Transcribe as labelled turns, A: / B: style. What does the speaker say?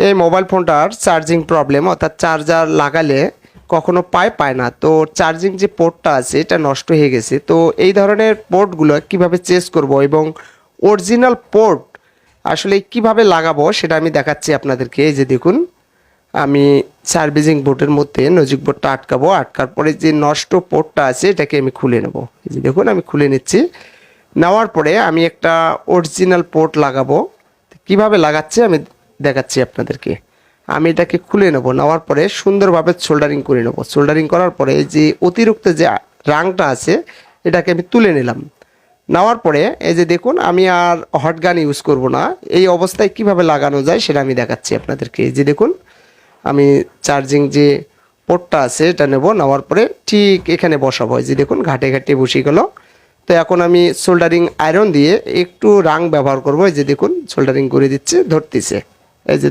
A: এই মোবাইল ফোনটার charging problem, অর্থাৎ চার্জার লাগালে কখনো পায় না। তো চার্জিং যে পোর্টটা আছে এটা নষ্ট হয়ে গেছে। তো এই ধরনের পোর্টগুলো কিভাবে চেঞ্জ করব এবং অরিজিনাল পোর্ট আসলে কিভাবে লাগাবো সেটা আমি দেখাচ্ছি আপনাদেরকে। এই যে দেখুন, আমি সার্ভিসিং বোর্ডের মধ্যে নজিক বোর্ডটা আটকাবো, আটকার পরে যে নষ্ট পোর্টটা আছে এটাকে আমি খুলে নেব। এই যে দেখুন, আমি খুলে নিচ্ছি। নেওয়ার পরে আমি একটা অরিজিনাল পোর্ট লাগাবো। কিভাবে লাগাচ্ছি আমি দেখাচ্ছি আপনাদেরকে। আমি এটাকে খুলে নেব, নেওয়ার পরে সুন্দরভাবে সোল্ডারিং করে নেব। সোল্ডারিং করার পরে যে অতিরিক্ত যে রাংটা আছে এটাকে আমি তুলে নিলাম। নেওয়ার পরে এই যে দেখুন, আমি আর হট গান ইউজ করব না। এই অবস্থায় কিভাবে লাগানো যায় সেটা আমি দেখাচ্ছি আপনাদেরকে। এই যে দেখুন, আমি চার্জিং যে পোর্টটা আছে এটা নেব, নেওয়ার পরে ঠিক এখানে বসাবো। এই যে দেখুন, ঘাটে ঘাটে বসে গেল। তো এখন আমি সোল্ডারিং আয়রন দিয়ে একটু রাং ব্যবহার করব। এই যে দেখুন, সোল্ডারিং করে দিচ্ছে, ধরতেছে।